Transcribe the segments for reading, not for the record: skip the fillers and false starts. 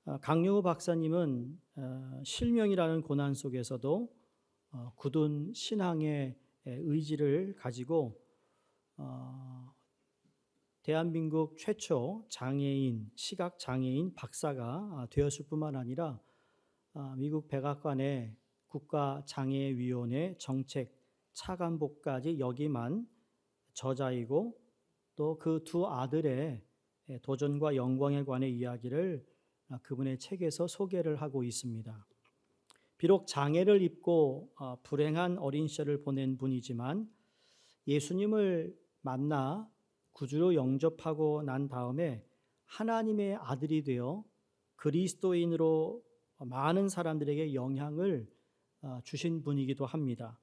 강영우 박사님은 실명이라는 고난 속에서도 굳은 신앙의 의지를 가지고 대한민국 최초 장애인, 시각장애인 박사가 되었을 뿐만 아니라 미국 백악관의 국가장애위원회 정책 차관보까지 역임한 저자이고, 또 그 두 아들의 도전과 영광에 관한 이야기를 그분의 책에서 소개를 하고 있습니다. 비록 장애를 입고 불행한 어린 시절을 보낸 분이지만 예수님을 만나 구주로 영접하고 난 다음에 하나님의 아들이 되어 그리스도인으로 많은 사람들에게 영향을 주신 분이기도 합니다.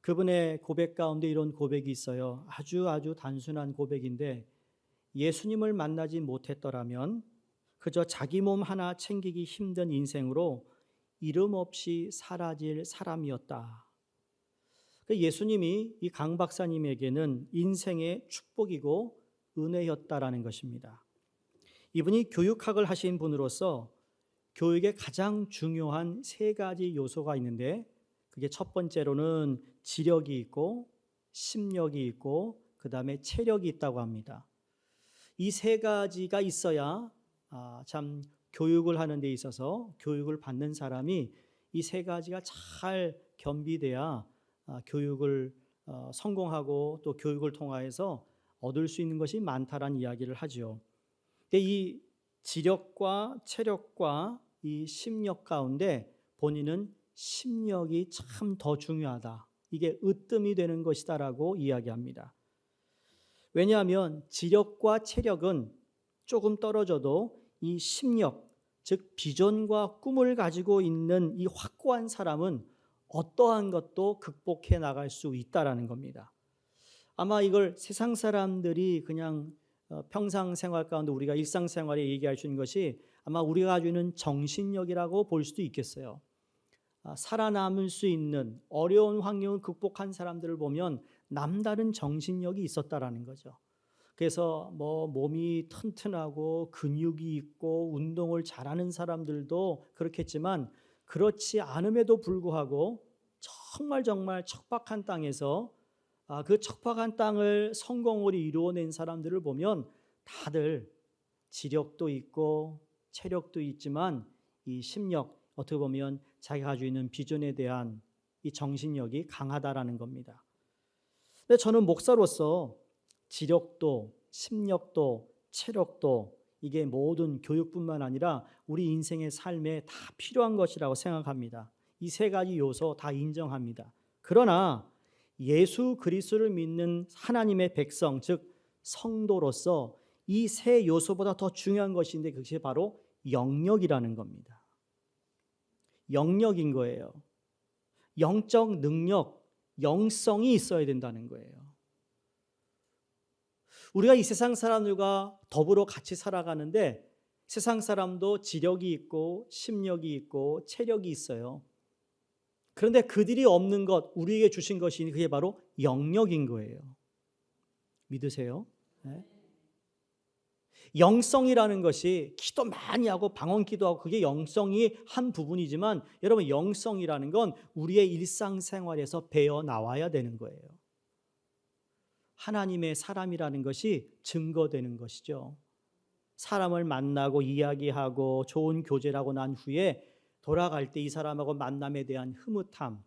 그분의 고백 가운데 이런 고백이 있어요. 아주 단순한 고백인데, 예수님을 만나지 못했더라면 그저 자기 몸 하나 챙기기 힘든 인생으로 이름 없이 사라질 사람이었다. 예수님이 이 강 박사님에게는 인생의 축복이고 은혜였다라는 것입니다. 이분이 교육학을 하신 분으로서 교육에 가장 중요한 세 가지 요소가 있는데, 그게 첫 번째로는 지력이 있고 심력이 있고 그 다음에 체력이 있다고 합니다. 이 세 가지가 있어야 참 교육을 하는 데 있어서, 교육을 받는 사람이 이 세 가지가 잘 겸비돼야 교육을 성공하고 또 교육을 통하여서 얻을 수 있는 것이 많다라는 이야기를 하죠. 근데 이 지력과 체력과 이 심력 가운데 본인은 심력이 참 더 중요하다, 이게 으뜸이 되는 것이다라고 이야기합니다. 왜냐하면 지력과 체력은 조금 떨어져도 이 심력, 즉 비전과 꿈을 가지고 있는 이 확고한 사람은 어떠한 것도 극복해 나갈 수 있다라는 겁니다. 아마 이걸 세상 사람들이 그냥 평상생활 가운데 우리가 일상생활에 얘기할 수 있는 것이 아마 우리가 가지고 있는 정신력이라고 볼 수도 있겠어요. 살아남을 수 있는 어려운 환경을 극복한 사람들을 보면 남다른 정신력이 있었다라는 거죠. 그래서 몸이 튼튼하고 근육이 있고 운동을 잘하는 사람들도 그렇겠지만, 그렇지 않음에도 불구하고 정말 척박한 땅에서 그 척박한 땅을 성공으로 이루어낸 사람들을 보면 다들 지력도 있고 체력도 있지만 이 심력, 어떻게 보면 자기가 가지고 있는 비전에 대한 이 정신력이 강하다라는 겁니다. 근데 저는 목사로서 지력도 심력도 체력도 이게 모든 교육뿐만 아니라 우리 인생의 삶에 다 필요한 것이라고 생각합니다. 이 세 가지 요소 다 인정합니다. 그러나 예수 그리스도를 믿는 하나님의 백성, 즉 성도로서 이 세 요소보다 더 중요한 것인데, 그것이 바로 영력이라는 겁니다. 영력인 거예요. 영적 능력, 영성이 있어야 된다는 거예요. 우리가 이 세상 사람들과 더불어 같이 살아가는데 세상 사람도 지력이 있고 심력이 있고 체력이 있어요. 그런데 그들이 없는 것, 우리에게 주신 것이 그게 바로 영력인 거예요. 믿으세요? 네? 영성이라는 것이 기도 많이 하고 방언 기도하고 그게 영성이 한 부분이지만, 여러분 영성이라는 건 우리의 일상생활에서 배어 나와야 되는 거예요. 하나님의 사람이라는 것이 증거되는 것이죠. 사람을 만나고 이야기하고 좋은 교제를 하고 난 후에 돌아갈 때 이 사람하고 만남에 대한 흐뭇함,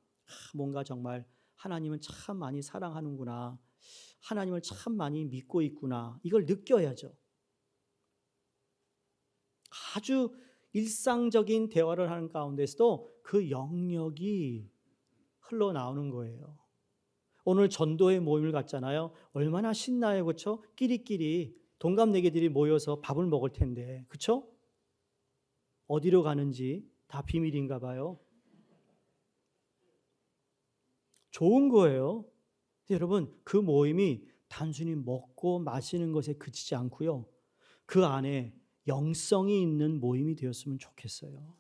뭔가 정말 하나님은 참 많이 사랑하는구나, 하나님을 참 많이 믿고 있구나, 이걸 느껴야죠. 아주 일상적인 대화를 하는 가운데서도 그 영역이 흘러나오는 거예요. 오늘 전도회 모임을 갖잖아요. 얼마나 신나요, 그렇죠? 끼리끼리 동갑내기들이 모여서 밥을 먹을 텐데, 그렇죠? 어디로 가는지 다 비밀인가 봐요. 좋은 거예요. 근데 여러분, 그 모임이 단순히 먹고 마시는 것에 그치지 않고요, 그 안에 영성이 있는 모임이 되었으면 좋겠어요.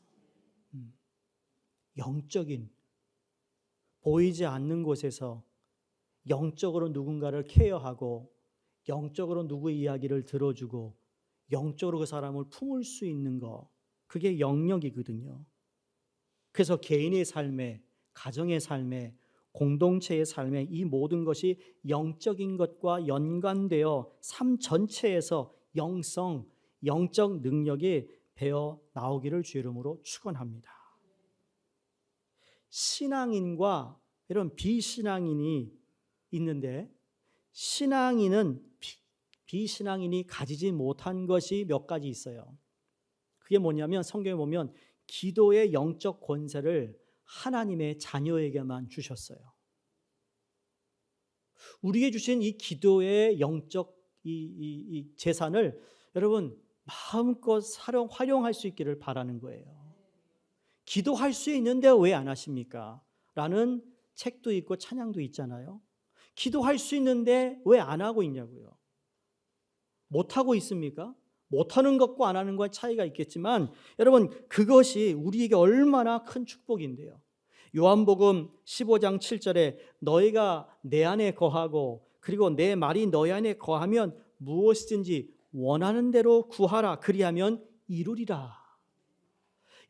영적인, 보이지 않는 곳에서 영적으로 누군가를 케어하고 영적으로 누구의 이야기를 들어주고 영적으로 그 사람을 품을 수 있는 것, 그게 영역이거든요. 그래서 개인의 삶에, 가정의 삶에, 공동체의 삶에 이 모든 것이 영적인 것과 연관되어 삶 전체에서 영성, 영적 능력이 배어 나오기를 주 이름으로 축원합니다. 신앙인과 이런 비신앙인이 있는데, 신앙인은 비신앙인이 가지지 못한 것이 몇 가지 있어요. 그게 뭐냐면 성경에 보면 기도의 영적 권세를 하나님의 자녀에게만 주셨어요. 우리에게 주신 이 기도의 영적 이 재산을 여러분 마음껏 활용할 수 있기를 바라는 거예요. 기도할 수 있는데 왜 안 하십니까? 라는 책도 있고 찬양도 있잖아요. 기도할 수 있는데 왜 안 하고 있냐고요. 못하고 있습니까? 못하는 것과 안 하는 것의 차이가 있겠지만 여러분 그것이 우리에게 얼마나 큰 축복인데요. 요한복음 15장 7절에 너희가 내 안에 거하고 그리고 내 말이 너희 안에 거하면 무엇이든지 원하는 대로 구하라 그리하면 이루리라.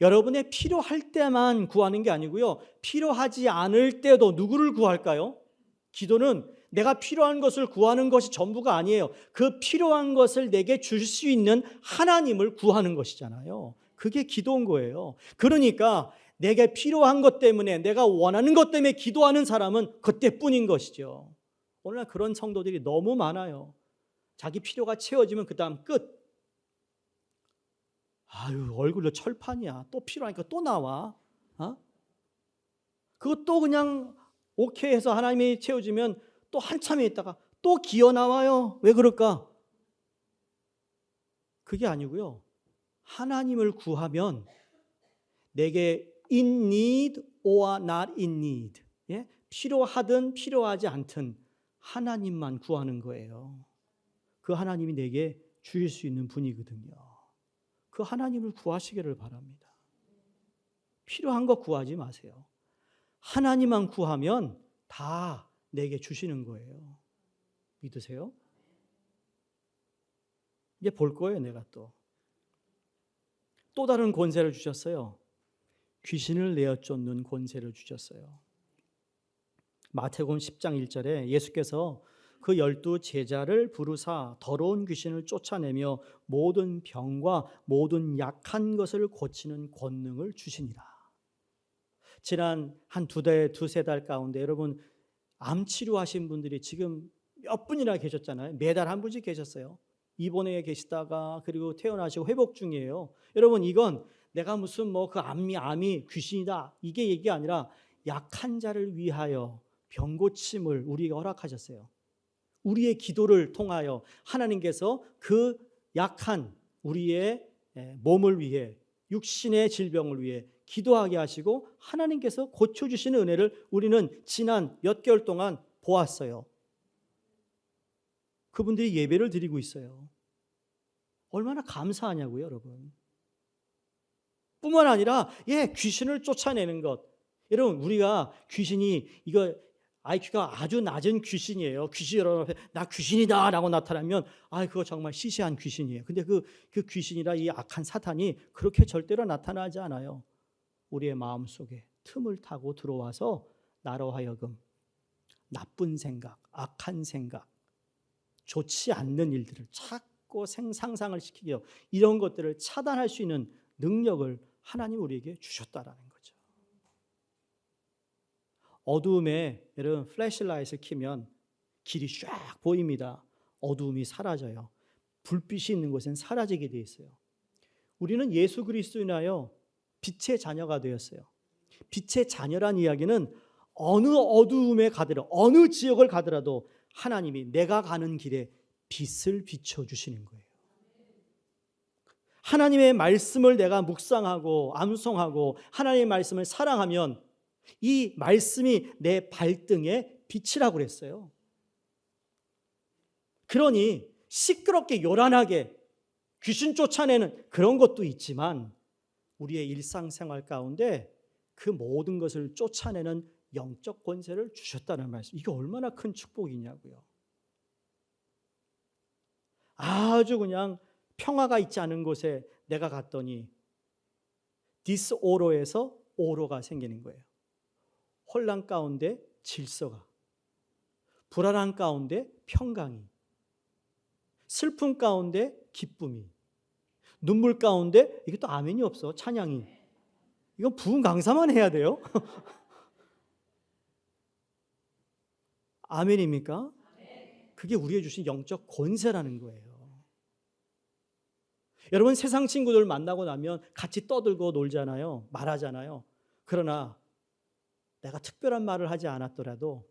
여러분의 필요할 때만 구하는 게 아니고요. 필요하지 않을 때도 누구를 구할까요? 기도는 내가 필요한 것을 구하는 것이 전부가 아니에요. 그 필요한 것을 내게 줄 수 있는 하나님을 구하는 것이잖아요. 그게 기도인 거예요. 그러니까 내게 필요한 것 때문에 내가 원하는 것 때문에 기도하는 사람은 그때뿐인 것이죠. 오늘날 그런 성도들이 너무 많아요. 자기 필요가 채워지면 그 다음 끝. 아유 얼굴로 철판이야. 또 필요하니까 또 나와. 그거 또 그냥 오케이 해서 하나님이 채워주면 또 한참에 있다가 또 기어 나와요. 왜 그럴까? 그게 아니고요. 하나님을 구하면 내게 in need or not in need, 예? 필요하든 필요하지 않든 하나님만 구하는 거예요. 그 하나님이 내게 주실 수 있는 분이거든요. 그 하나님을 구하시기를 바랍니다. 필요한 거 구하지 마세요. 하나님만 구하면 다 내게 주시는 거예요. 믿으세요? 이제 볼 거예요. 내가 또 다른 권세를 주셨어요. 귀신을 내어 쫓는 권세를 주셨어요. 마태복음 10장 1절에 예수께서 그 12 제자를 부르사 더러운 귀신을 쫓아내며 모든 병과 모든 약한 것을 고치는 권능을 주시니라. 지난 한 두세 달 가운데 여러분 암 치료하신 분들이 지금 몇 분이나 계셨잖아요. 매달 한 분씩 계셨어요. 입원해 계시다가 그리고 퇴원하시고 회복 중이에요. 여러분 이건 내가 무슨 뭐 그 암이 귀신이다 이게 얘기가 아니라 약한 자를 위하여 병 고침을 우리에게 허락하셨어요. 우리의 기도를 통하여 하나님께서 그 약한 우리의 몸을 위해 육신의 질병을 위해 기도하게 하시고 하나님께서 고쳐주시는 은혜를 우리는 지난 몇 개월 동안 보았어요. 그분들이 예배를 드리고 있어요. 얼마나 감사하냐고요, 여러분. 뿐만 아니라 귀신을 쫓아내는 것. 여러분 우리가 귀신이 이거 IQ가 아주 낮은 귀신이에요. 귀신 여러분 앞에 나 귀신이다 라고 나타나면 그거 정말 시시한 귀신이에요. 근데 그 귀신이라 이 악한 사탄이 그렇게 절대로 나타나지 않아요. 우리의 마음속에 틈을 타고 들어와서 나로 하여금 나쁜 생각, 악한 생각, 좋지 않는 일들을 자꾸 상상을 시키고 이런 것들을 차단할 수 있는 능력을 하나님 우리에게 주셨다라는 거죠. 어두움에 여러분 플래시라이트를 켜면 길이 쫙 보입니다. 어두움이 사라져요. 불빛이 있는 곳엔 사라지게 돼 있어요. 우리는 예수 그리스도인하여 빛의 자녀가 되었어요. 빛의 자녀란 이야기는 어느 어두움에 가더라도 어느 지역을 가더라도 하나님이 내가 가는 길에 빛을 비춰주시는 거예요. 하나님의 말씀을 내가 묵상하고 암송하고 하나님의 말씀을 사랑하면 이 말씀이 내 발등에 빛이라고 그랬어요. 그러니 시끄럽게 요란하게 귀신 쫓아내는 그런 것도 있지만 우리의 일상생활 가운데 그 모든 것을 쫓아내는 영적 권세를 주셨다는 말씀. 이게 얼마나 큰 축복이냐고요. 아주 그냥 평화가 있지 않은 곳에 내가 갔더니 디스오로에서 오로가 생기는 거예요. 혼란 가운데 질서가, 불안한 가운데 평강이, 슬픔 가운데 기쁨이, 눈물 가운데 이게 또 아멘이 없어. 찬양이. 이건 부흥 강사만 해야 돼요. 아멘입니까? 그게 우리에게 주신 영적 권세라는 거예요. 여러분, 세상 친구들 만나고 나면 같이 떠들고 놀잖아요. 말하잖아요. 그러나 내가 특별한 말을 하지 않았더라도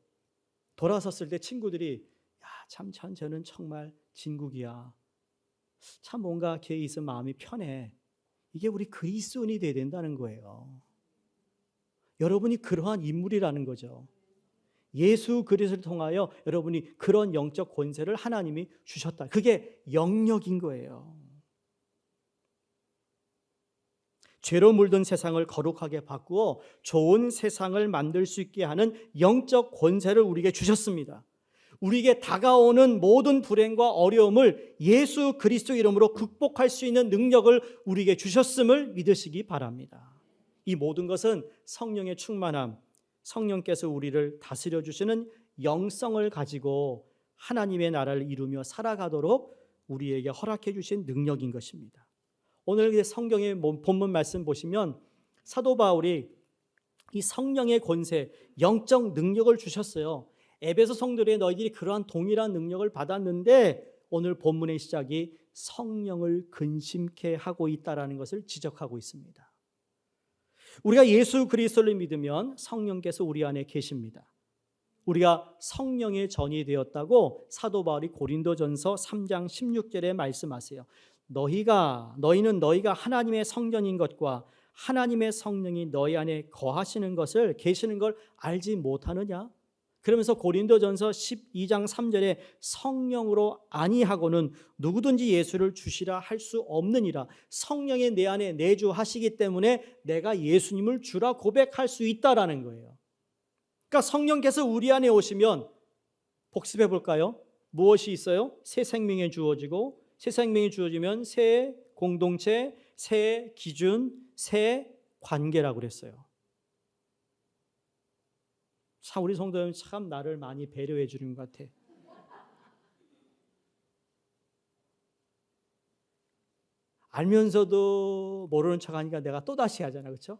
돌아섰을 때 친구들이 야, 참 저는 정말 진국이야. 참 뭔가 걔 있으면 마음이 편해. 이게 우리 그리스도인이 돼야 된다는 거예요. 여러분이 그러한 인물이라는 거죠. 예수 그리스도를 통하여 여러분이 그런 영적 권세를 하나님이 주셨다. 그게 영역인 거예요. 죄로 물든 세상을 거룩하게 바꾸어 좋은 세상을 만들 수 있게 하는 영적 권세를 우리에게 주셨습니다. 우리에게 다가오는 모든 불행과 어려움을 예수 그리스도 이름으로 극복할 수 있는 능력을 우리에게 주셨음을 믿으시기 바랍니다. 이 모든 것은 성령의 충만함, 성령께서 우리를 다스려 주시는 영성을 가지고 하나님의 나라를 이루며 살아가도록 우리에게 허락해 주신 능력인 것입니다. 오늘 성경의 본문 말씀 보시면 사도 바울이 이 성령의 권세, 영적 능력을 주셨어요. 에베소 성도들의 너희들이 그러한 동일한 능력을 받았는데 오늘 본문의 시작이 성령을 근심케 하고 있다라는 것을 지적하고 있습니다. 우리가 예수 그리스도를 믿으면 성령께서 우리 안에 계십니다. 우리가 성령의 전이 되었다고 사도 바울이 고린도전서 3장 16절에 말씀하세요. 너희는 너희가 하나님의 성전인 것과 하나님의 성령이 너희 안에 거하시는 것을 계시는 걸 알지 못하느냐? 그러면서 고린도전서 12장 3절에 성령으로 아니하고는 누구든지 예수를 주시라 할 수 없느니라. 성령이 내 안에 내주하시기 때문에 내가 예수님을 주라 고백할 수 있다라는 거예요. 그러니까 성령께서 우리 안에 오시면 복습해 볼까요? 무엇이 있어요? 새 생명이 주어지고, 새 생명이 주어지면 새 공동체, 새 기준, 새 관계라고 그랬어요. 참 우리 성도는 참 나를 많이 배려해 주는 것 같아. 알면서도 모르는 척하니까 내가 또다시 하잖아, 그렇죠?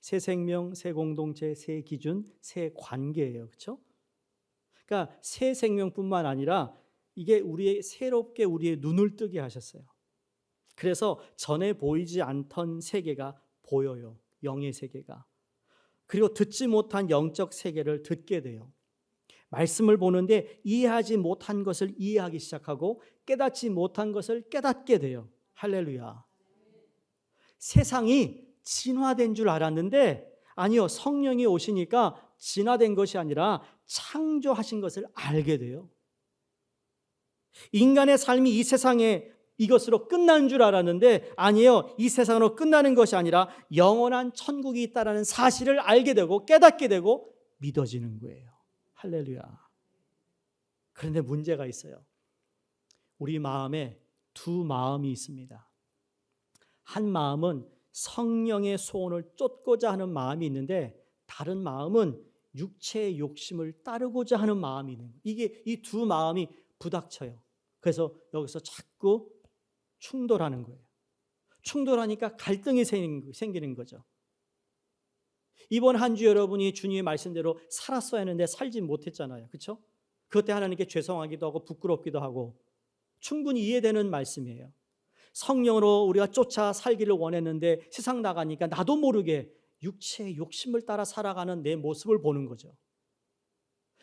새 생명, 새 공동체, 새 기준, 새 관계예요, 그렇죠? 그러니까 새 생명뿐만 아니라 이게 새롭게 우리의 눈을 뜨게 하셨어요. 그래서 전에 보이지 않던 세계가 보여요. 영의 세계가. 그리고 듣지 못한 영적 세계를 듣게 돼요. 말씀을 보는데 이해하지 못한 것을 이해하기 시작하고 깨닫지 못한 것을 깨닫게 돼요. 할렐루야. 세상이 진화된 줄 알았는데 아니요. 성령이 오시니까 진화된 것이 아니라 창조하신 것을 알게 돼요. 인간의 삶이 이 세상에 이것으로 끝난 줄 알았는데 아니에요. 이 세상으로 끝나는 것이 아니라 영원한 천국이 있다는 사실을 알게 되고 깨닫게 되고 믿어지는 거예요. 할렐루야. 그런데 문제가 있어요. 우리 마음에 두 마음이 있습니다. 한 마음은 성령의 소원을 쫓고자 하는 마음이 있는데 다른 마음은 육체의 욕심을 따르고자 하는 마음이 있는 거예요. 이게 이 두 마음이 부닥쳐요. 그래서 여기서 자꾸 충돌하는 거예요. 충돌하니까 갈등이 생기는 거죠. 이번 한 주 여러분이 주님의 말씀대로 살았어야 했는데 살지 못했잖아요. 그렇죠? 그것 때 하나님께 죄송하기도 하고 부끄럽기도 하고 충분히 이해되는 말씀이에요. 성령으로 우리가 쫓아 살기를 원했는데 세상 나가니까 나도 모르게 육체의 욕심을 따라 살아가는 내 모습을 보는 거죠.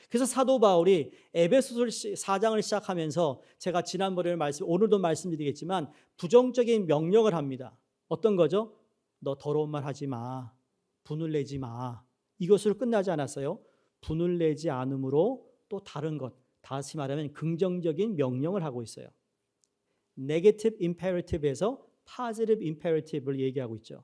그래서 사도 바울이 에베소서 4장을 시작하면서 제가 지난번에 오늘도 말씀드리겠지만 부정적인 명령을 합니다. 어떤 거죠? 너 더러운 말 하지 마. 분을 내지 마. 이것으로 끝나지 않았어요. 분을 내지 않음으로 또 다른 것, 다시 말하면 긍정적인 명령을 하고 있어요. Negative imperative에서 Positive imperative를 얘기하고 있죠.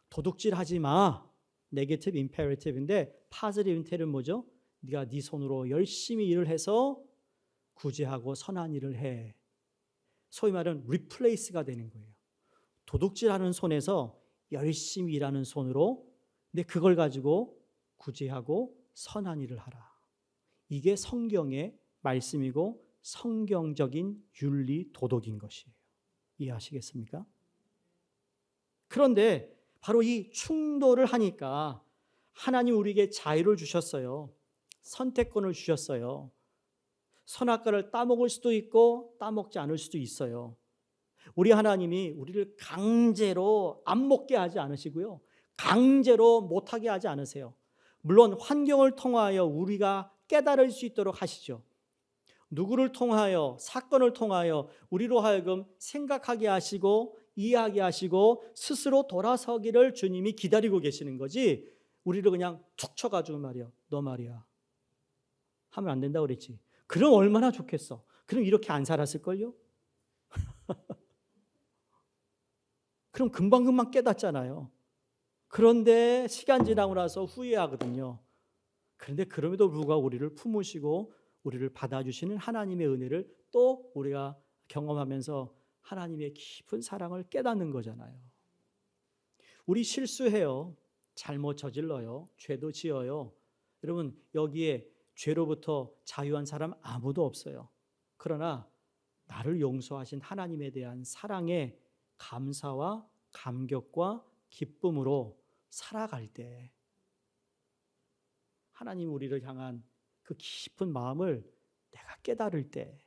도둑질하지 마. 네게티브 임페러티브인데 파지티브 임페러티브는 뭐죠? 네가 네 손으로 열심히 일을 해서 구제하고 선한 일을 해. 소위 말하는 리플레이스가 되는 거예요. 도둑질하는 손에서 열심히 일하는 손으로, 근데 그걸 가지고 구제하고 선한 일을 하라. 이게 성경의 말씀이고 성경적인 윤리 도덕인 것이에요. 이해하시겠습니까? 그런데 바로 이 충돌을 하니까 하나님 우리에게 자유를 주셨어요. 선택권을 주셨어요. 선악과를 따먹을 수도 있고 따먹지 않을 수도 있어요. 우리 하나님이 우리를 강제로 안 먹게 하지 않으시고요. 강제로 못하게 하지 않으세요. 물론 환경을 통하여 우리가 깨달을 수 있도록 하시죠. 누구를 통하여, 사건을 통하여 우리로 하여금 생각하게 하시고 이해하게 하시고 스스로 돌아서기를 주님이 기다리고 계시는 거지, 우리를 그냥 툭 쳐가지고 말이야, 너 말이야 하면 안 된다고 그랬지. 그럼 얼마나 좋겠어. 그럼 이렇게 안 살았을걸요? 그럼 금방금방 깨닫잖아요. 그런데 시간 지나고 나서 후회하거든요. 그런데 그럼에도 불구하고 우리를 품으시고 우리를 받아주시는 하나님의 은혜를 또 우리가 경험하면서 하나님의 깊은 사랑을 깨닫는 거잖아요. 우리 실수해요. 잘못 저질러요. 죄도 지어요. 여러분, 여기에 죄로부터 자유한 사람 아무도 없어요. 그러나 나를 용서하신 하나님에 대한 사랑의 감사와 감격과 기쁨으로 살아갈 때 하나님 우리를 향한 그 깊은 마음을 내가 깨달을 때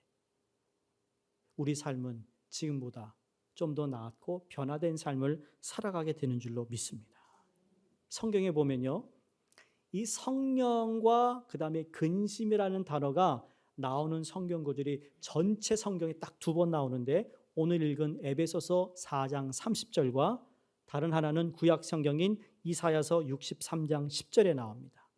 우리 삶은 지금보다 좀 더 나았고 변화된 삶을 살아가게 되는 줄로 믿습니다. 성경에 보면요, 이 성령과 그 다음에 근심이라는 단어가 나오는 성경 구절이 전체 성경에 딱 2번 나오는데, 오늘 읽은 에베소서 4장 30절과 다른 하나는 구약 성경인 이사야서 63장 10절에 나옵니다.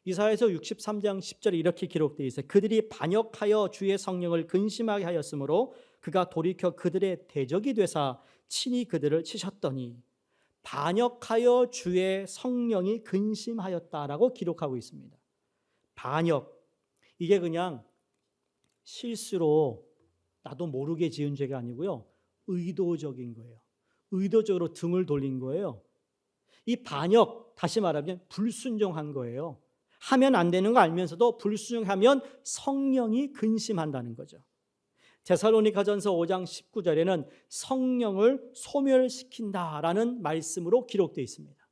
이사야서 63장 10절에 이렇게 기록되어 있어요. 그들이 반역하여 주의 성령을 근심하게 하였으므로 그가 돌이켜 그들의 대적이 되사 친히 그들을 치셨더니, 반역하여 주의 성령이 근심하였다라고 기록하고 있습니다. 반역, 이게 그냥 실수로 나도 모르게 지은 죄가 아니고요, 의도적인 거예요. 의도적으로 등을 돌린 거예요. 이 반역, 다시 말하면 불순종한 거예요. 하면 안 되는 거 알면서도 불순종하면 성령이 근심한다는 거죠. 데살로니가전서 5장 19절에는 성령을 소멸시킨다라는 말씀으로 기록되어 있습니다.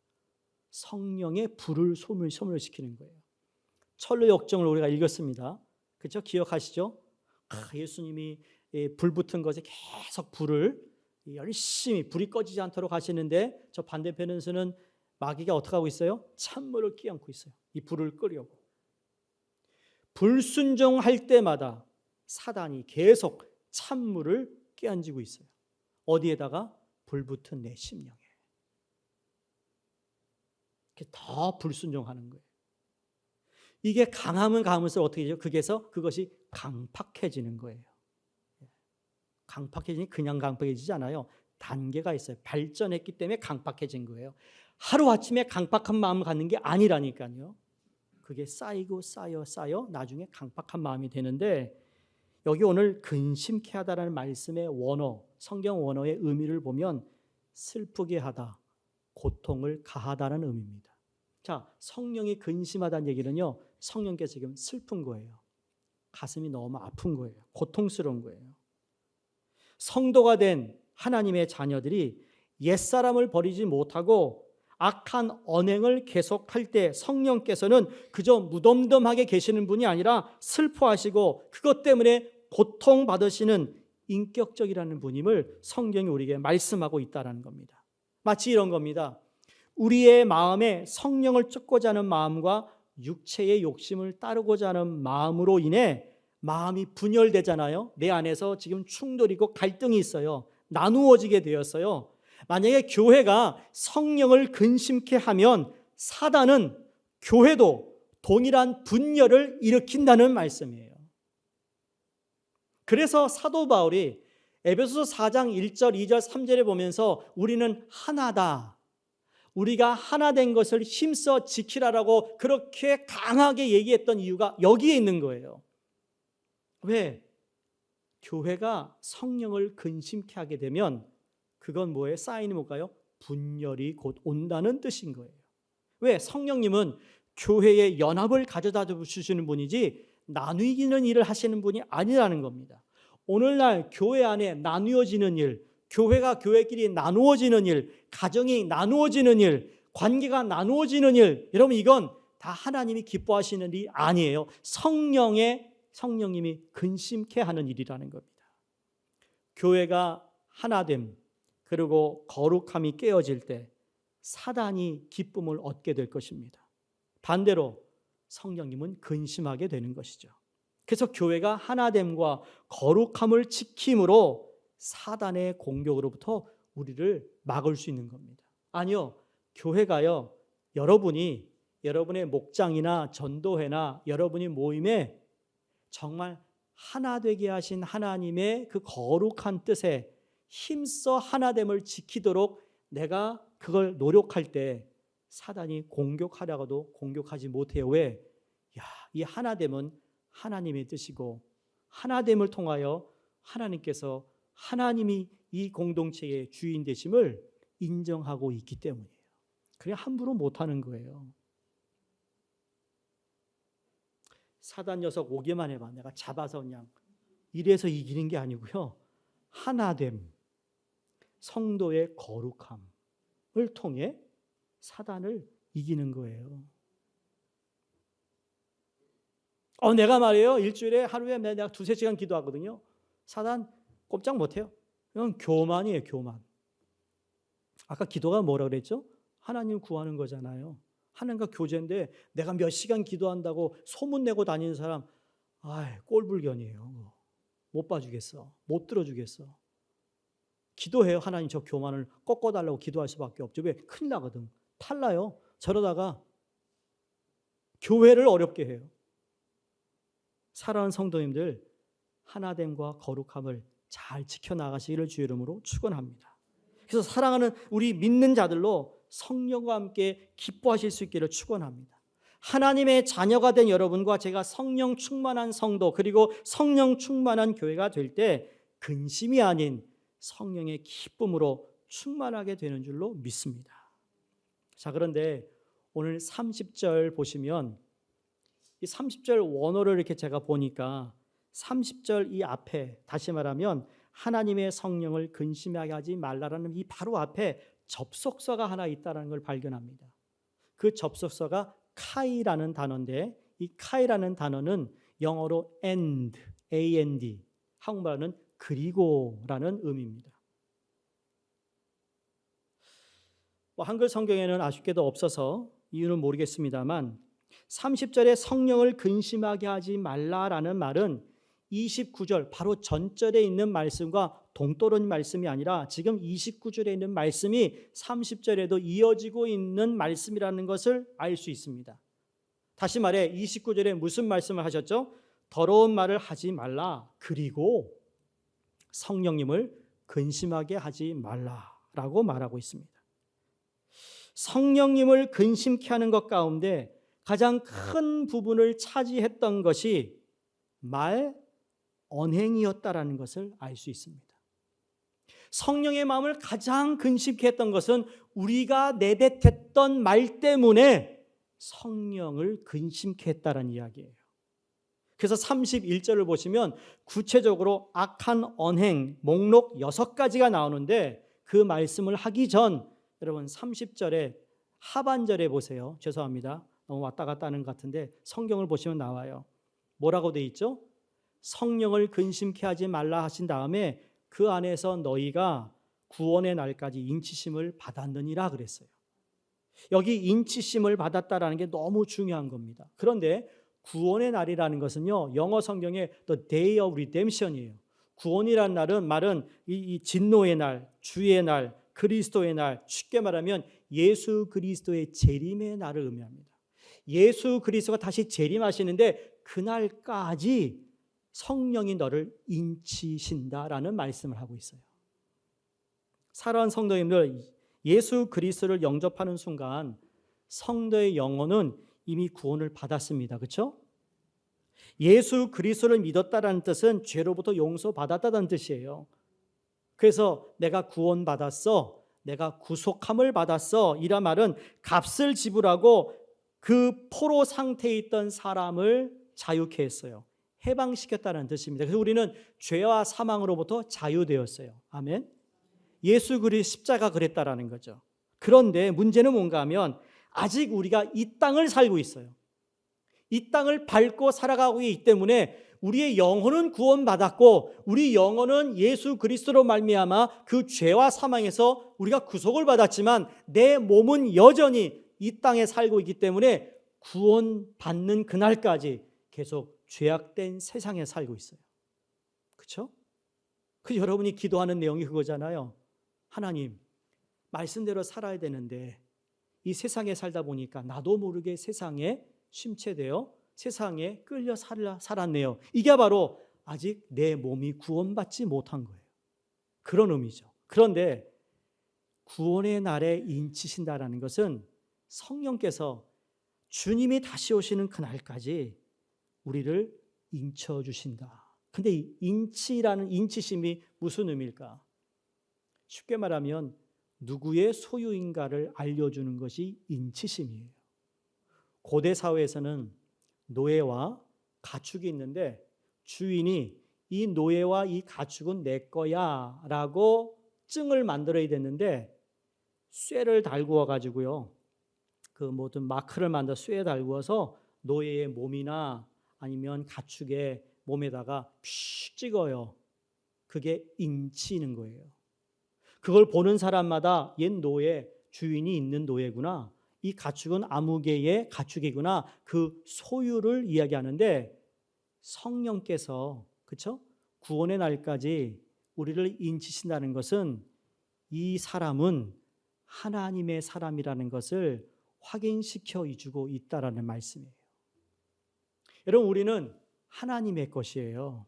성령의 불을 소멸시키는 거예요. 철로 역정을 우리가 읽었습니다. 그렇죠? 기억하시죠? 예수님이 불 붙은 것에 계속 불을 열심히 불이 꺼지지 않도록 하시는데, 저 반대편에서는 마귀가 어떻게 하고 있어요? 찬물을 끼얹고 있어요. 이 불을 끄려고. 불순종할 때마다 사단이 계속 찬물을 끼얹고 있어요. 어디에다가? 불붙은 내 심령에. 더 불순종하는 거예요. 이게 강하면 강할수록 어떻게 되죠? 그것이 강팍해지는 거예요. 강팍해지니 그냥 강팍해지지 않아요. 단계가 있어요. 발전했기 때문에 강팍해진 거예요. 하루아침에 강팍한 마음을 갖는 게 아니라니까요. 그게 쌓이고 쌓여 나중에 강팍한 마음이 되는데, 여기 오늘 근심케 하다라는 말씀의 원어, 성경 원어의 의미를 보면 슬프게 하다, 고통을 가하다는 의미입니다. 자, 성령이 근심하다는 얘기는요, 성령께서 지금 슬픈 거예요. 가슴이 너무 아픈 거예요. 고통스러운 거예요. 성도가 된 하나님의 자녀들이 옛사람을 버리지 못하고 악한 언행을 계속할 때 성령께서는 그저 무덤덤하게 계시는 분이 아니라 슬퍼하시고 그것 때문에 고통받으시는 인격적이라는 분임을 성경이 우리에게 말씀하고 있다는 겁니다. 마치 이런 겁니다. 우리의 마음에 성령을 쫓고자 하는 마음과 육체의 욕심을 따르고자 하는 마음으로 인해 마음이 분열되잖아요. 내 안에서 지금 충돌이고 갈등이 있어요. 나누어지게 되었어요. 만약에 교회가 성령을 근심케 하면 사단은 교회도 동일한 분열을 일으킨다는 말씀이에요. 그래서 사도 바울이 에베소서 4장 1절, 2절, 3절에 보면서 우리는 하나다, 우리가 하나 된 것을 힘써 지키라라고 그렇게 강하게 얘기했던 이유가 여기에 있는 거예요. 왜? 교회가 성령을 근심케 하게 되면 그건 뭐예요? 사인이 뭘까요? 분열이 곧 온다는 뜻인 거예요. 왜? 성령님은 교회의 연합을 가져다 주시는 분이지 나누기는 일을 하시는 분이 아니라는 겁니다. 오늘날 교회 안에 나누어지는 일, 교회가 교회끼리 나누어지는 일, 가정이 나누어지는 일, 관계가 나누어지는 일, 여러분 이건 다 하나님이 기뻐하시는 일이 아니에요. 성령님이 근심케 하는 일이라는 겁니다. 교회가 하나됨, 그리고 거룩함이 깨어질 때 사단이 기쁨을 얻게 될 것입니다. 반대로 성령님은 근심하게 되는 것이죠. 그래서 교회가 하나됨과 거룩함을 지킴으로 사단의 공격으로부터 우리를 막을 수 있는 겁니다. 아니요, 교회가요, 여러분의 목장이나 전도회나 여러분이 모임에 정말 하나 되게 하신 하나님의 그 거룩한 뜻에 힘써 하나됨을 지키도록 내가 그걸 노력할 때 사단이 공격하려고도 공격하지 못해요. 왜? 이 하나됨은 하나님의 뜻이고 하나됨을 통하여 하나님께서 하나님이 이 공동체의 주인 되심을 인정하고 있기 때문이에요. 그냥 함부로 못하는 거예요. 사단 녀석 오기만 해봐. 내가 잡아서 그냥 이래서 이기는 게 아니고요. 하나됨, 성도의 거룩함을 통해 사단을 이기는 거예요. 내가 말이에요. 일주일에 하루에 내가 2-3시간 기도하거든요. 사단 꼼짝 못해요. 이건 교만이에요. 교만. 아까 기도가 뭐라 그랬죠? 하나님 구하는 거잖아요. 하나님과 교제인데 내가 몇 시간 기도한다고 소문내고 다니는 사람 꼴불견이에요. 못 봐주겠어. 못 들어주겠어. 기도해요. 하나님 저 교만을 꺾어달라고 기도할 수밖에 없죠. 왜? 큰일 나거든. 탈나요. 저러다가 교회를 어렵게 해요. 사랑하는 성도님들, 하나됨과 거룩함을 잘 지켜나가시기를 주의 이름으로 축원합니다. 그래서 사랑하는 우리 믿는 자들로 성령과 함께 기뻐하실 수 있기를 축원합니다. 하나님의 자녀가 된 여러분과 제가 성령 충만한 성도 그리고 성령 충만한 교회가 될 때 근심이 아닌 성령의 기쁨으로 충만하게 되는 줄로 믿습니다. 자, 그런데 오늘 30절 보시면 이 30절 원어를 이렇게 제가 보니까 30절 이 앞에 다시 말하면 하나님의 성령을 근심하게 하지 말라라는 이 바로 앞에 접속사가 하나 있다는 걸 발견합니다. 그 접속사가 카이라는 단어인데 이 카이라는 단어는 영어로 and, and, 한국말로는 그리고라는 의미입니다. 한글 성경에는 아쉽게도 없어서 이유는 모르겠습니다만 30절에 성령을 근심하게 하지 말라라는 말은 29절 바로 전절에 있는 말씀과 동떨어진 말씀이 아니라 지금 29절에 있는 말씀이 30절에도 이어지고 있는 말씀이라는 것을 알 수 있습니다. 다시 말해 29절에 무슨 말씀을 하셨죠? 더러운 말을 하지 말라. 그리고 성령님을 근심하게 하지 말라라고 말하고 있습니다. 성령님을 근심케 하는 것 가운데 가장 큰 부분을 차지했던 것이 말 언행이었다라는 것을 알 수 있습니다. 성령의 마음을 가장 근심케 했던 것은 우리가 내뱉었던 말 때문에 성령을 근심케 했다라는 이야기예요. 그래서 31절을 보시면 구체적으로 악한 언행 목록 6가지가 나오는데 그 말씀을 하기 전 여러분 30절에 하반절에 보세요. 죄송합니다. 너무 왔다 갔다 하는 것 같은데 성경을 보시면 나와요. 뭐라고 돼 있죠? 성령을 근심케 하지 말라 하신 다음에 그 안에서 너희가 구원의 날까지 인치심을 받았느니라 그랬어요. 여기 인치심을 받았다라는 게 너무 중요한 겁니다. 그런데 구원의 날이라는 것은요, 영어 성경에 the day of redemption이에요. 구원이라는 말은 이 진노의 날, 주의 날, 그리스도의 날, 쉽게 말하면 예수 그리스도의 재림의 날을 의미합니다. 예수 그리스도가 다시 재림하시는데 그날까지 성령이 너를 인치신다라는 말씀을 하고 있어요. 사랑하는 성도님들, 예수 그리스도를 영접하는 순간 성도의 영혼은 이미 구원을 받았습니다. 그렇죠? 예수 그리스도를 믿었다라는 뜻은 죄로부터 용서받았다는 뜻이에요. 그래서 내가 구원받았어, 내가 구속함을 받았어, 이란 말은 값을 지불하고 그 포로 상태에 있던 사람을 자유케 했어요. 해방시켰다는 뜻입니다. 그래서 우리는 죄와 사망으로부터 자유되었어요. 아멘. 예수 그리스도 십자가 그랬다라는 거죠. 그런데 문제는 뭔가 하면 아직 우리가 이 땅을 살고 있어요. 이 땅을 밟고 살아가고 있기 때문에 우리의 영혼은 구원받았고 우리 영혼은 예수 그리스도로 말미암아 그 죄와 사망에서 우리가 구속을 받았지만 내 몸은 여전히 이 땅에 살고 있기 때문에 구원받는 그날까지 계속 죄악된 세상에 살고 있어요. 그렇죠? 그 여러분이 기도하는 내용이 그거잖아요. 하나님, 말씀대로 살아야 되는데 이 세상에 살다 보니까 나도 모르게 세상에 심취되어 세상에 끌려 살았네요. 이게 바로 아직 내 몸이 구원받지 못한 거예요. 그런 의미죠. 그런데 구원의 날에 인치신다라는 것은 성령께서 주님이 다시 오시는 그날까지 우리를 인쳐주신다. 근데 이 인치라는 인치심이 무슨 의미일까? 쉽게 말하면 누구의 소유인가를 알려주는 것이 인치심이에요. 고대 사회에서는 노예와 가축이 있는데 주인이 이 노예와 이 가축은 내 거야 라고 증을 만들어야 됐는데 쇠를 달고 와가지고요, 그 모든 마크를 만들어 쇠에 달구어서 노예의 몸이나 아니면 가축의 몸에다가 픽 찍어요. 그게 인치는 거예요. 그걸 보는 사람마다 옛 노예, 주인이 있는 노예구나, 이 가축은 아무개의 가축이구나, 그 소유를 이야기하는데 성령께서, 그렇죠? 구원의 날까지 우리를 인치신다는 것은 이 사람은 하나님의 사람이라는 것을 확인시켜 주고 있다라는 말씀이에요. 여러분, 우리는 하나님의 것이에요.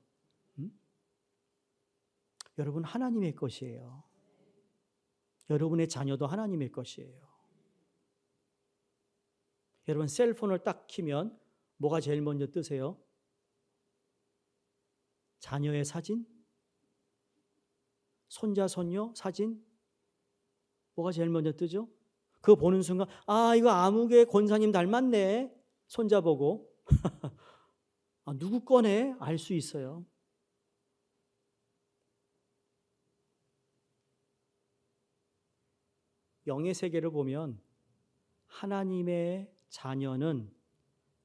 여러분, 하나님의 것이에요. 여러분의 자녀도 하나님의 것이에요. 여러분, 셀폰을 딱 키면 뭐가 제일 먼저 뜨세요? 자녀의 사진? 손자, 손녀 사진? 뭐가 제일 먼저 뜨죠? 그거 보는 순간, 아, 이거 아무개 권사님 닮았네. 손자 보고. 아, 누구 거네? 알 수 있어요. 영의 세계를 보면 하나님의 자녀는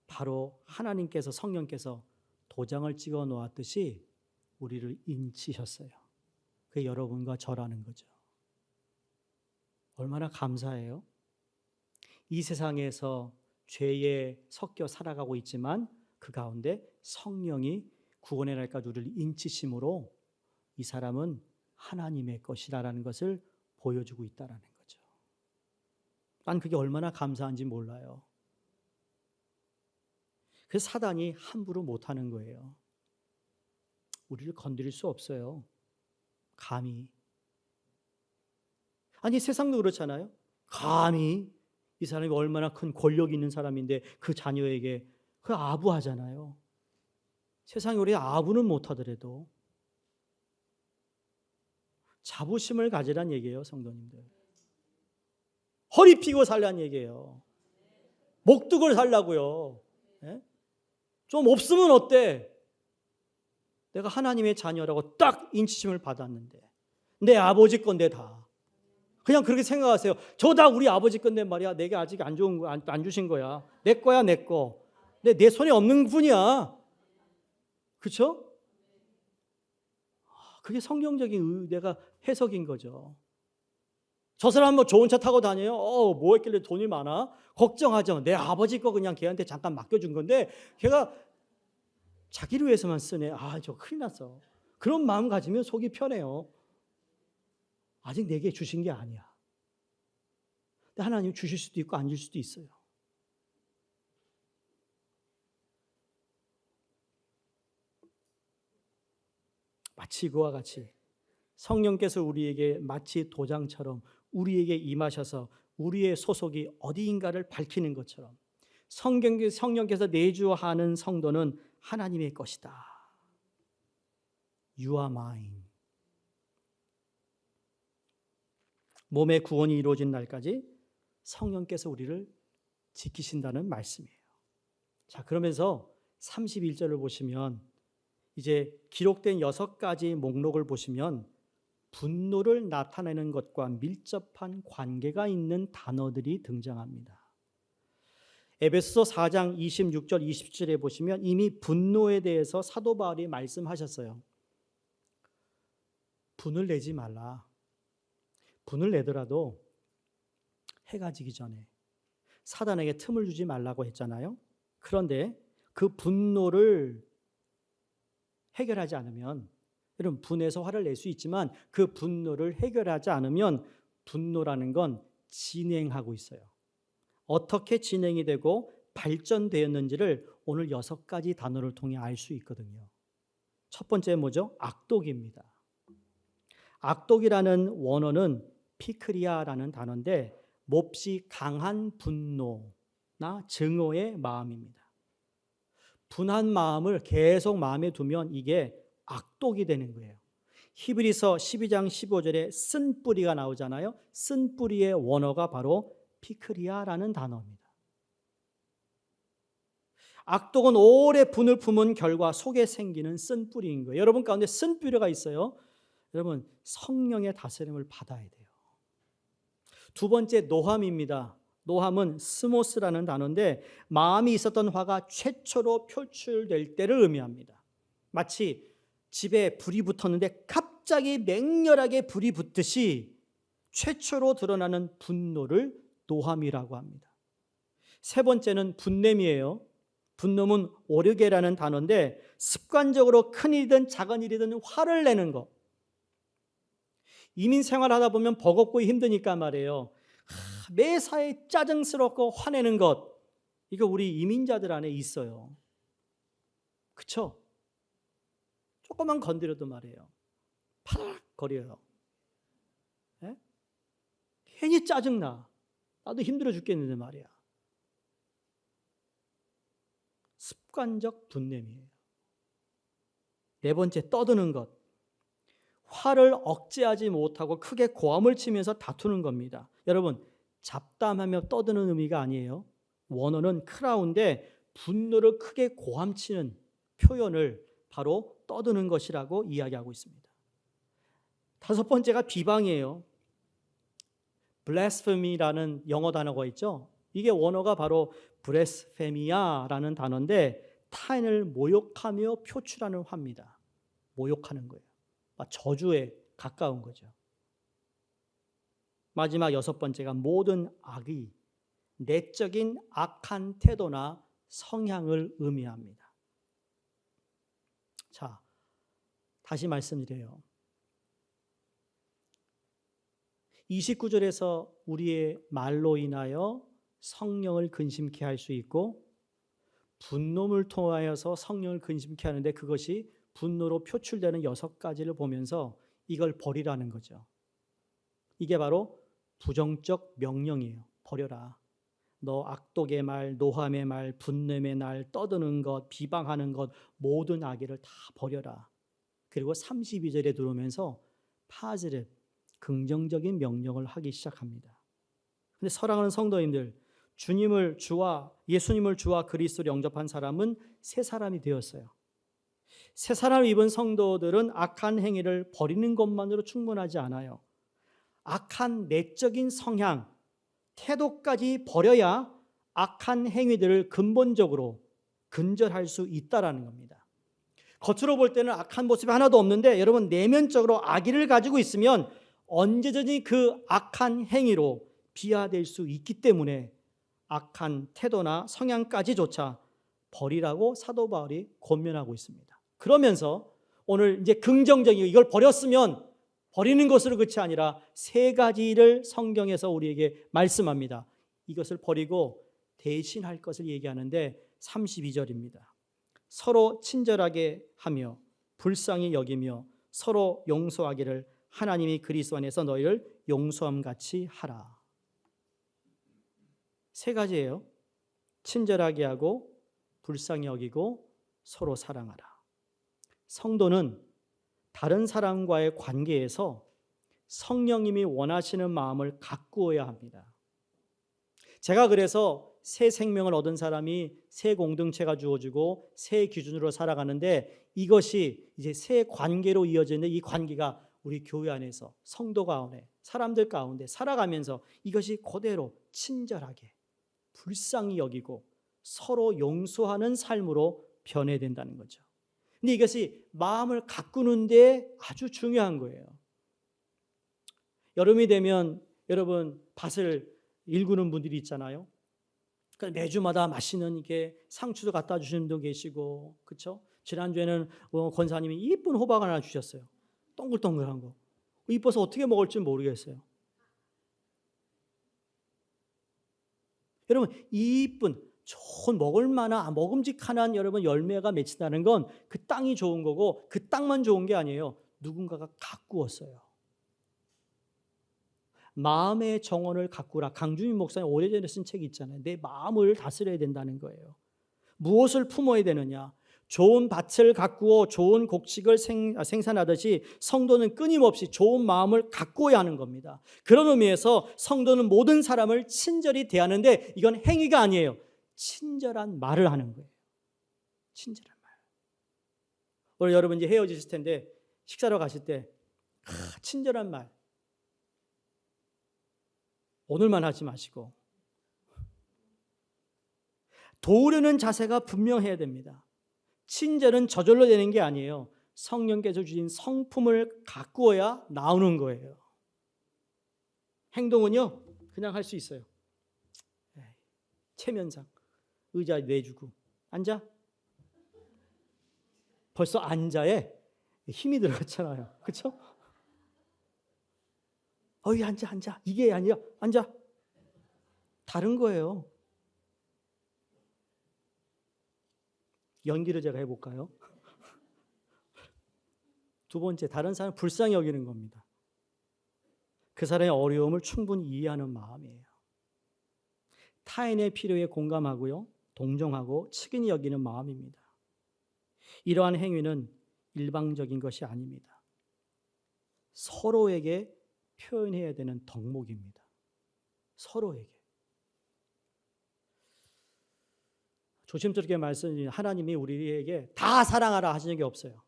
바로 하나님께서, 성령께서 도장을 찍어 놓았듯이 우리를 인치셨어요. 그게 여러분과 저라는 거죠. 얼마나 감사해요. 이 세상에서 죄에 섞여 살아가고 있지만 그 가운데 성령이 구원의 날까지 우리를 인치심으로 이 사람은 하나님의 것이라는 것을 보여주고 있다는 거죠. 난 그게 얼마나 감사한지 몰라요. 그래서 사단이 함부로 못하는 거예요. 우리를 건드릴 수 없어요. 감히. 아니, 세상도 그렇잖아요. 감히 이 사람이 얼마나 큰 권력이 있는 사람인데 그 자녀에게 그 아부하잖아요. 세상에 우리 아부는 못하더라도 자부심을 가지란 얘기예요, 성도님들. 허리 펴고 살란 얘기예요. 목두고 살라고요. 예? 좀 없으면 어때? 내가 하나님의 자녀라고 딱 인치심을 받았는데 내 아버지 건데 다. 그냥 그렇게 생각하세요. 저 다 우리 아버지 건데 말이야. 내게 아직 안 좋은 거, 안 주신 거야. 내 거야, 내 거. 근데 내 손에 없는 분이야. 그렇죠? 그게 성경적인 내가 해석인 거죠. 저 사람 뭐 좋은 차 타고 다녀요? 뭐 했길래 돈이 많아? 걱정하죠. 내 아버지 거 그냥 걔한테 잠깐 맡겨준 건데 걔가 자기를 위해서만 쓰네. 아, 저 큰일 났어. 그런 마음 가지면 속이 편해요. 아직 내게 주신 게 아니야. 근데 하나님 주실 수도 있고 안 줄 수도 있어요. 마치 그와 같이 성령께서 우리에게 마치 도장처럼 우리에게 임하셔서 우리의 소속이 어디인가를 밝히는 것처럼 성령께서 내주하는 성도는 하나님의 것이다. You are mine. 몸의 구원이 이루어진 날까지 성령께서 우리를 지키신다는 말씀이에요. 자, 그러면서 31절을 보시면 이제 기록된 6가지 목록을 보시면 분노를 나타내는 것과 밀접한 관계가 있는 단어들이 등장합니다. 에베소서 4장 26절 27절에 보시면 이미 분노에 대해서 사도 바울이 말씀하셨어요. 분을 내지 말라. 분을 내더라도 해가 지기 전에 사단에게 틈을 주지 말라고 했잖아요. 그런데 그 분노를 해결하지 않으면, 여러분 분에서 화를 낼 수 있지만 그 분노를 해결하지 않으면 분노라는 건 진행하고 있어요. 어떻게 진행이 되고 발전되었는지를 오늘 6가지 단어를 통해 알 수 있거든요. 첫 번째 뭐죠? 악독입니다. 악독이라는 원어는 피크리아라는 단어인데 몹시 강한 분노나 증오의 마음입니다. 분한 마음을 계속 마음에 두면 이게 악독이 되는 거예요. 히브리서 12장 15절에 쓴 뿌리가 나오잖아요. 쓴 뿌리의 원어가 바로 피크리아라는 단어입니다. 악독은 오래 분을 품은 결과 속에 생기는 쓴 뿌리인 거예요. 여러분 가운데 쓴 뿌리가 있어요. 여러분 성령의 다스림을 받아야 돼요. 두 번째 노함입니다. 노함은 스모스라는 단어인데 마음이 있었던 화가 최초로 표출될 때를 의미합니다. 마치 집에 불이 붙었는데 갑자기 맹렬하게 불이 붙듯이 최초로 드러나는 분노를 노함이라고 합니다. 세 번째는 분냄이에요. 분냄은 오르게라는 단어인데 습관적으로 큰 일이든 작은 일이든 화를 내는 것. 이민 생활하다 보면 버겁고 힘드니까 말이에요. 매사에 짜증스럽고 화내는 것, 이거 우리 이민자들 안에 있어요. 그렇죠? 조금만 건드려도 말이에요. 파락 거려요. 네? 괜히 짜증나. 나도 힘들어 죽겠는데 말이야. 습관적 분냄이에요. 네 번째, 떠드는 것. 화를 억제하지 못하고 크게 고함을 치면서 다투는 겁니다. 여러분, 잡담하며 떠드는 의미가 아니에요. 원어는 크라운데 분노를 크게 고함치는 표현을 바로 떠드는 것이라고 이야기하고 있습니다. 다섯 번째가 비방이에요. blasphemy라는 영어 단어가 있죠. 이게 원어가 바로 blasphemia라는 단어인데 타인을 모욕하며 표출하는 화입니다. 모욕하는 거예요. 저주에 가까운 거죠. 마지막 여섯 번째가 모든 악의, 내적인 악한 태도나 성향을 의미합니다. 자, 다시 말씀드려요. 29절에서 우리의 말로 인하여 성령을 근심케 할 수 있고 분노를 통하여서 성령을 근심케 하는데 그것이 분노로 표출되는 6가지를 보면서 이걸 버리라는 거죠. 이게 바로 부정적 명령이에요. 버려라. 너 악독의 말, 노함의 말, 분냄의 말, 떠드는 것, 비방하는 것, 모든 악의를 다 버려라. 그리고 32절에 들어오면서 파즈렙, 긍정적인 명령을 하기 시작합니다. 근데 사랑하는 성도님들, 예수님을 주와 그리스도로 영접한 사람은 새 사람이 되었어요. 새 사람을 입은 성도들은 악한 행위를 버리는 것만으로 충분하지 않아요. 악한 내적인 성향, 태도까지 버려야 악한 행위들을 근본적으로 근절할 수 있다라는 겁니다. 겉으로 볼 때는 악한 모습이 하나도 없는데 여러분 내면적으로 악의를 가지고 있으면 언제든지 그 악한 행위로 비하될 수 있기 때문에 악한 태도나 성향까지조차 버리라고 사도 바울이 권면하고 있습니다. 그러면서 오늘 이제 긍정적인 이걸 버렸으면 버리는 것으로 끝이 아니라 3가지를 성경에서 우리에게 말씀합니다. 이것을 버리고 대신할 것을 얘기하는데 32절입니다. 서로 친절하게 하며 불쌍히 여기며 서로 용서하기를 하나님이 그리스도 안에서 너희를 용서함같이 하라. 3가지예요. 친절하게 하고 불쌍히 여기고 서로 사랑하라. 성도는 다른 사람과의 관계에서 성령님이 원하시는 마음을 가꾸어야 합니다. 제가 그래서 새 생명을 얻은 사람이 새 공동체가 주어지고 새 기준으로 살아가는데 이것이 이제 새 관계로 이어지는데 이 관계가 우리 교회 안에서 성도 가운데 사람들 가운데 살아가면서 이것이 그대로 친절하게 불쌍히 여기고 서로 용서하는 삶으로 변해야 된다는 거죠. 근데 이것이 마음을 가꾸는데 아주 중요한 거예요. 여름이 되면 여러분 밭을 일구는 분들이 있잖아요. 매주마다 맛있는 이게 상추도 갖다 주시는 분도 계시고, 그렇죠? 지난주에는 권사님이 이쁜 호박 하나 주셨어요. 동글동글한 거. 이뻐서 어떻게 먹을지 모르겠어요. 여러분 이쁜 좋은 먹을 만한 먹음직한 여러분 열매가 맺힌다는 건 그 땅이 좋은 거고 그 땅만 좋은 게 아니에요. 누군가가 가꾸었어요. 마음의 정원을 가꾸라. 강주민 목사님 오래전에 쓴 책이 있잖아요. 내 마음을 다스려야 된다는 거예요. 무엇을 품어야 되느냐? 좋은 밭을 가꾸어 좋은 곡식을 생산하듯이 성도는 끊임없이 좋은 마음을 가꾸어야 하는 겁니다. 그런 의미에서 성도는 모든 사람을 친절히 대하는데 이건 행위가 아니에요. 친절한 말을 하는 거예요. 친절한 말. 오늘 여러분 이제 헤어지실 텐데 식사로 가실 때 친절한 말 오늘만 하지 마시고 도우려는 자세가 분명해야 됩니다. 친절은 저절로 되는 게 아니에요. 성령께서 주신 성품을 가꾸어야 나오는 거예요. 행동은요 그냥 할 수 있어요. 체면상 의자 내주고 앉아. 벌써 앉아에 힘이 들어갔잖아요. 그렇죠? 어이 앉아. 이게 아니라 앉아. 다른 거예요. 연기를 제가 해볼까요? 두 번째, 다른 사람을 불쌍히 여기는 겁니다. 그 사람의 어려움을 충분히 이해하는 마음이에요. 타인의 필요에 공감하고요, 동정하고 측은히 여기는 마음입니다. 이러한 행위는 일방적인 것이 아닙니다. 서로에게 표현해야 되는 덕목입니다. 서로에게. 조심스럽게 말씀드리면 하나님이 우리에게 다 사랑하라 하신 적이 없어요.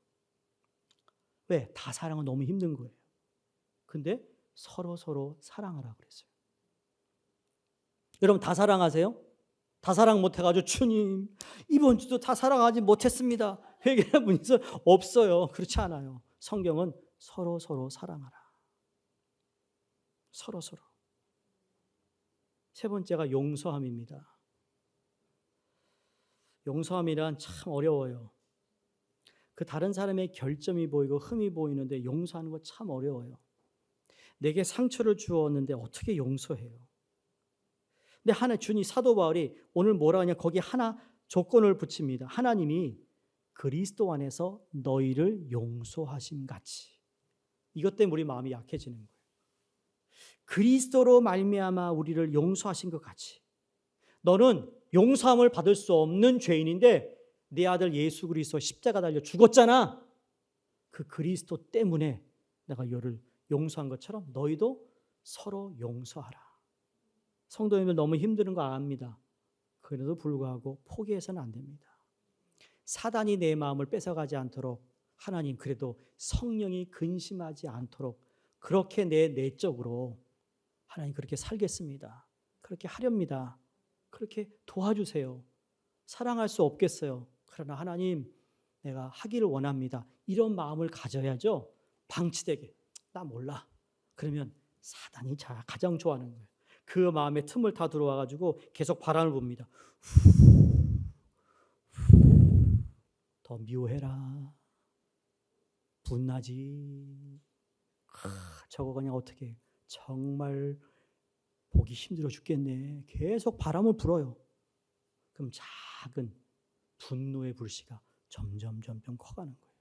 왜? 다 사랑은 너무 힘든 거예요. 근데 서로 사랑하라 그랬어요. 여러분 다 사랑하세요? 다 사랑 못해가지고 주님 이번 주도 다 사랑하지 못했습니다. 회개하는 분이 없어요. 그렇지 않아요. 성경은 서로 사랑하라. 서로. 세 번째가 용서함입니다. 용서함이란 참 어려워요. 그 다른 사람의 결점이 보이고 흠이 보이는데 용서하는 거 참 어려워요. 내게 상처를 주었는데 어떻게 용서해요? 근데 주님 사도 바울이 오늘 뭐라 하냐 거기 하나 조건을 붙입니다. 하나님이 그리스도 안에서 너희를 용서하심 같이. 이것 때문에 우리 마음이 약해지는 거예요. 그리스도로 말미암아 우리를 용서하신 것 같이. 너는 용서함을 받을 수 없는 죄인인데 내 아들 예수 그리스도 십자가 달려 죽었잖아. 그 그리스도 때문에 내가 너를 용서한 것처럼 너희도 서로 용서하라. 성도님들 너무 힘든 거 압니다. 그래도 불구하고 포기해서는 안 됩니다. 사단이 내 마음을 뺏어가지 않도록 하나님 그래도 성령이 근심하지 않도록 그렇게 내 내적으로 하나님 그렇게 살겠습니다. 그렇게 하렵니다. 그렇게 도와주세요. 사랑할 수 없겠어요. 그러나 하나님 내가 하기를 원합니다. 이런 마음을 가져야죠. 방치되게 나 몰라. 그러면 사단이 가장 좋아하는 거예요. 그 마음에 틈을 다 들어와가지고 계속 바람을 붑니다. 더 미워해라. 분나지. 저거 그냥 어떻게 정말 보기 힘들어 죽겠네. 계속 바람을 불어요. 그럼 작은 분노의 불씨가 점점 커가는 거예요.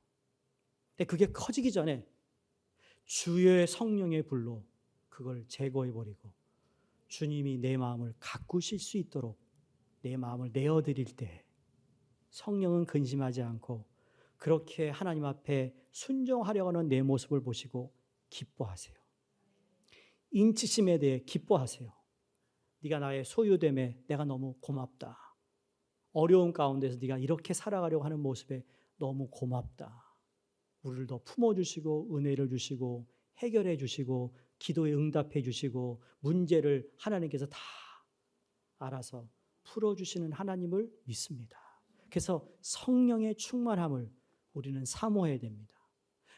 근데 그게 커지기 전에 주의 성령의 불로 그걸 제거해버리고 주님이 내 마음을 가꾸실 수 있도록 내 마음을 내어드릴 때 성령은 근심하지 않고 그렇게 하나님 앞에 순종하려고 하는 내 모습을 보시고 기뻐하세요. 인치심에 대해 기뻐하세요. 네가 나의 소유됨에 내가 너무 고맙다. 어려운 가운데서 네가 이렇게 살아가려고 하는 모습에 너무 고맙다. 우리를 더 품어주시고 은혜를 주시고 해결해 주시고 기도에 응답해 주시고 문제를 하나님께서 다 알아서 풀어주시는 하나님을 믿습니다. 그래서 성령의 충만함을 우리는 사모해야 됩니다.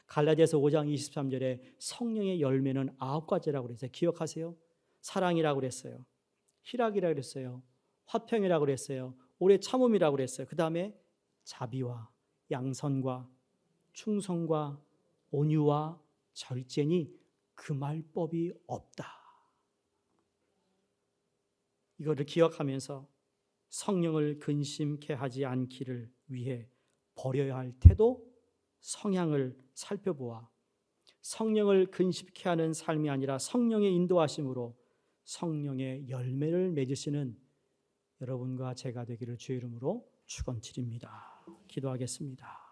갈라디아서 5장 23절에 성령의 열매는 9가지라고 그랬어요. 기억하세요? 사랑이라고 그랬어요. 희락이라고 그랬어요. 화평이라고 그랬어요. 오래 참음이라고 그랬어요. 그 다음에 자비와 양선과 충성과 온유와 절제니 금할 법이 없다. 이거를 기억하면서 성령을 근심케 하지 않기를 위해 버려야 할 태도, 성향을 살펴보아 성령을 근심케 하는 삶이 아니라 성령의 인도하심으로 성령의 열매를 맺으시는 여러분과 제가 되기를 주의 이름으로 축원드립니다. 기도하겠습니다.